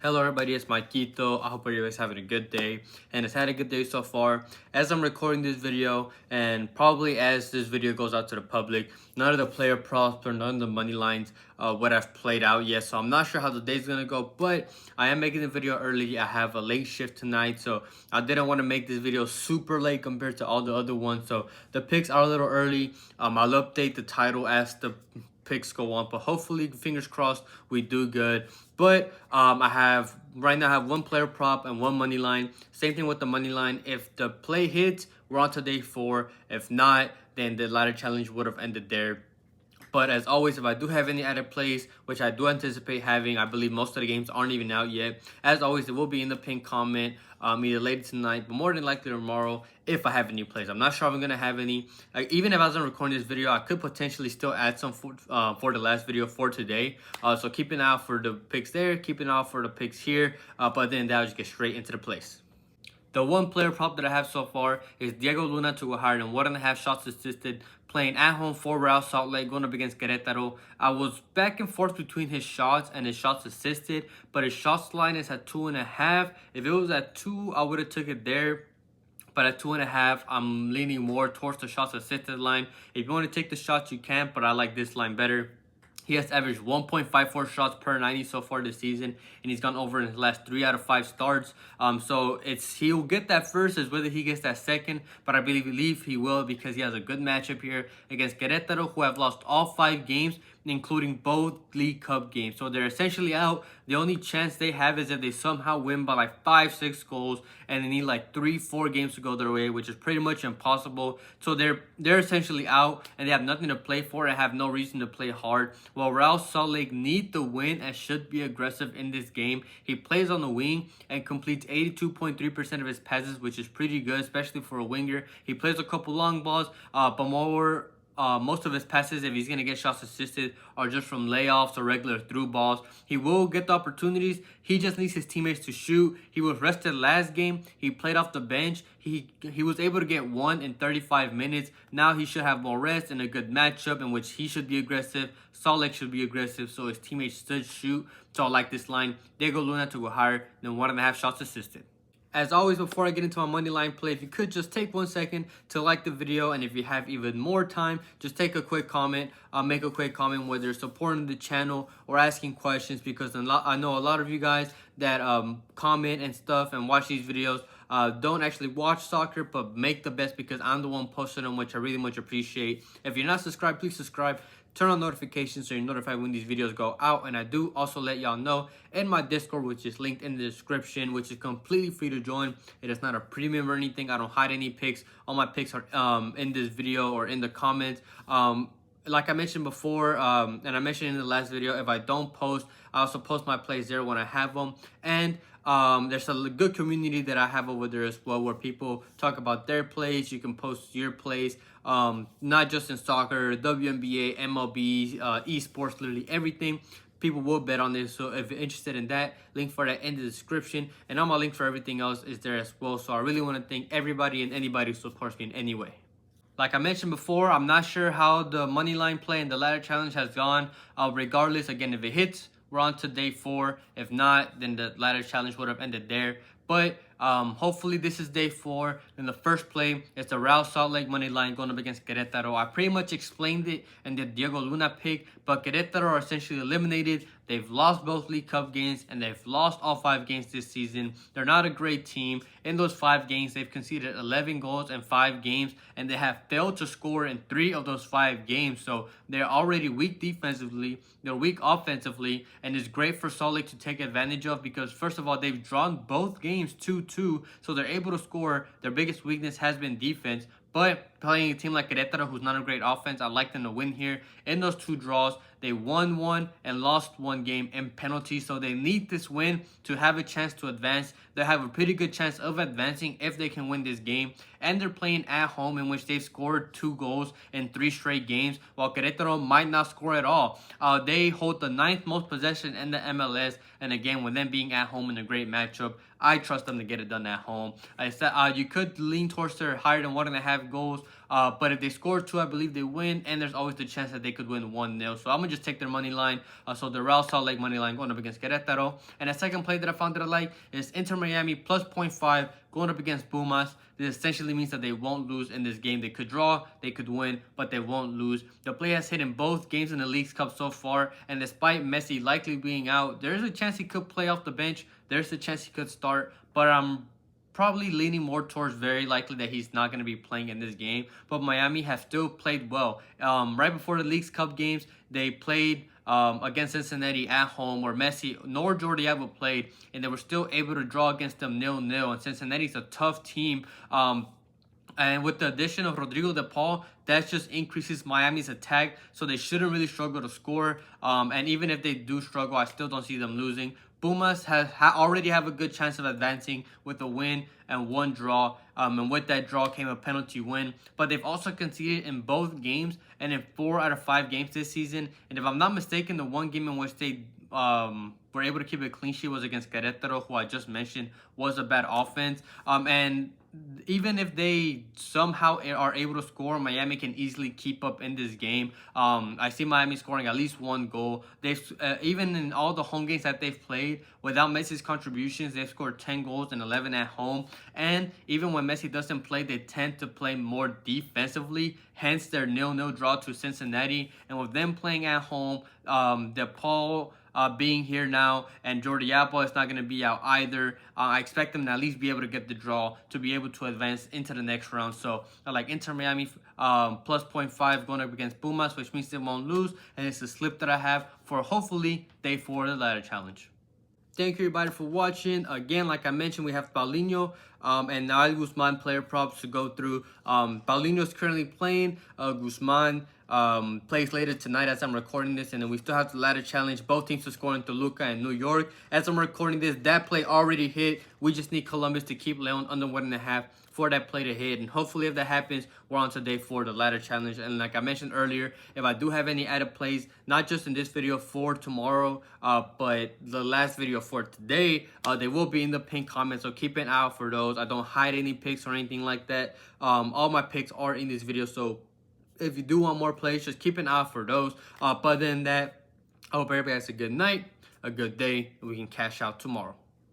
Hello everybody, it's Maikito. I hope everybody's having a good day and it's had a good day so far. As I'm recording this video and probably as this video goes out to the public, none of the player props or none of the money lines would have played out yet. So I'm not sure how the day's gonna go, but I am making the video early. I have a late shift tonight, so I didn't want to make this video super late compared to all the other ones. So the picks are a little early. I'll update the title as the picks go on, but hopefully, fingers crossed, we do good. But I have one player prop and one money line. Same thing with the money line. If the play hits, we're on to day 4. If not, then the ladder challenge would have ended there. But as always, if I do have any added plays, which I do anticipate having, I believe most of the games aren't even out yet. As always, it will be in the pinned comment either later tonight, but more than likely tomorrow if I have any plays. I'm not sure if I'm going to have any. Even if I wasn't recording this video, I could potentially still add some for the last video for today. So keep an eye out for the picks there. Keep an eye out for the picks here. But then that'll just get straight into the plays. The one player prop that I have so far is Diego Luna to go higher than 1.5 shots assisted, playing at home for Real Salt Lake, going up against Querétaro. I was back and forth between his shots and his shots assisted, but his shots line is at 2.5. If it was at 2, I would have took it there. But at 2.5, I'm leaning more towards the shots assisted line. If you want to take the shots, you can, but I like this line better. He has averaged 1.54 shots per 90 so far this season, and he's gone over in his last 3 out of 5 starts. So he'll get that first, as whether he gets that second, but I believe he will because he has a good matchup here against Querétaro, who have lost all 5 games, including both League Cup games. So they're essentially out. The only chance they have is if they somehow win by like 5-6 goals, and they need like 3-4 games to go their way, which is pretty much impossible. So they're essentially out, and they have nothing to play for and have no reason to play hard. While Real Salt Lake need the win and should be aggressive in this game. He plays on the wing and completes 82.3% of his passes, which is pretty good, especially for a winger. He plays a couple long balls, but most of his passes, if he's going to get shots assisted, are just from layoffs or regular through balls. He will get the opportunities. He just needs his teammates to shoot. He was rested last game. He played off the bench. He was able to get 1 in 35 minutes. Now he should have more rest and a good matchup in which he should be aggressive. Salt Lake should be aggressive, so his teammates should shoot. So I like this line. Diego Luna to go higher than 1.5 shots assisted. As always, before I get into my money line play, if you could just take 1 second to like the video, and if you have even more time, just take a quick comment. Make a quick comment whether you're supporting the channel or asking questions, because I know a lot of you guys that comment and stuff and watch these videos don't actually watch soccer, but make the best because I'm the one posting them, which I really much appreciate. If you're not subscribed, please subscribe. Turn on notifications so you're notified when these videos go out. And I do also let y'all know in my Discord, which is linked in the description, which is completely free to join. It is not a premium or anything. I don't hide any pics. All my pics are in this video or in the comments. Like I mentioned before, and I mentioned in the last video, if I don't post, I also post my plays there when I have them. And there's a good community that I have over there as well, where people talk about their plays. You can post your plays, not just in soccer, WNBA, MLB, esports, literally everything. People will bet on this, so if you're interested in that, link for that in the description, and all my link for everything else is there as well. So I really want to thank everybody and anybody who supports me in any way. Like I mentioned before, I'm not sure how the money line play and the ladder challenge has gone. Regardless, again, if it hits, we're on to day 4. If not, then the ladder challenge would have ended there. But hopefully this is day 4. And the first play is the Real Salt Lake money line going up against Querétaro. I pretty much explained it in the Diego Luna pick, but Querétaro are essentially eliminated. They've lost both League Cup games, and they've lost all 5 games this season. They're not a great team. In those 5 games, they've conceded 11 goals in 5 games, and they have failed to score in 3 of those 5 games. So they're already weak defensively. They're weak offensively, and it's great for Salt Lake to take advantage of because, first of all, they've drawn both games 2-2, so they're able to score. Their biggest weakness has been defense. But playing a team like Querétaro, who's not a great offense, I like them to win here. In those 2 draws, they won 1 and lost 1 game in penalties. So they need this win to have a chance to advance. They have a pretty good chance of advancing if they can win this game. And they're playing at home, in which they've scored 2 goals in 3 straight games, while Querétaro might not score at all. They hold the 9th most possession in the MLS. And again, with them being at home in a great matchup, I trust them to get it done at home. I said you could lean towards their higher than 1.5 goals But if they score 2, I believe they win, and there's always the chance that they could win 1-0. So I'm gonna just take their money line. So the Real Salt Lake money line going up against Querétaro. And a second play that I found that I like is Inter Miami plus 0.5 going up against Pumas. This essentially means that they won't lose in this game. They could draw, they could win, but they won't lose. The play has hit in both games in the Leagues Cup so far, and despite Messi likely being out, there is a chance he could play off the bench. There's a chance he could start, but I'm probably leaning more towards very likely that he's not going to be playing in this game. But Miami have still played well. Right before the Leagues Cup games, they played against Cincinnati at home, where Messi nor Jordi Alba played, and they were still able to draw against them 0-0. And Cincinnati's a tough team. And with the addition of Rodrigo De Paul, that just increases Miami's attack, so they shouldn't really struggle to score. And even if they do struggle, I still don't see them losing. Pumas already have a good chance of advancing with a win and 1 draw. And with that draw came a penalty win. But they've also conceded in both games and in 4 out of 5 games this season. And if I'm not mistaken, the one game in which they were able to keep a clean sheet was against Querétaro, who I just mentioned was a bad offense. And even if they somehow are able to score, Miami can easily keep up in this game. I see Miami scoring at least 1 goal. They've even in all the home games that they've played, without Messi's contributions, they've scored 10 goals and 11 at home. And even when Messi doesn't play, they tend to play more defensively. Hence their 0-0 draw to Cincinnati. And with them playing at home, De Paul being here now, and Jordi Alba is not going to be out either. I expect them to at least be able to get the draw to be able to advance into the next round. So I like Inter Miami plus 0.5 going up against Pumas, which means they won't lose. And it's a slip that I have for hopefully day 4 of the ladder challenge. Thank you everybody for watching. Again, like I mentioned, we have Paulinho and Nael Guzman player props to go through. Paulinho is currently playing. Guzman plays later tonight as I'm recording this, and then we still have the ladder challenge. Both teams are scoring Toluca and New York. As I'm recording this, that play already hit. We just need Columbus to keep Leon under 1.5 for that play to hit, and hopefully if that happens, we're on to day 4, the ladder challenge. And like I mentioned earlier, if I do have any added plays, not just in this video for tomorrow, but the last video for today, they will be in the pinned comments, so keep an eye out for those. I don't hide any picks or anything like that. All my picks are in this video, so if you do want more plays, just keep an eye out for those. But then that, I hope everybody has a good night, a good day, and we can cash out tomorrow.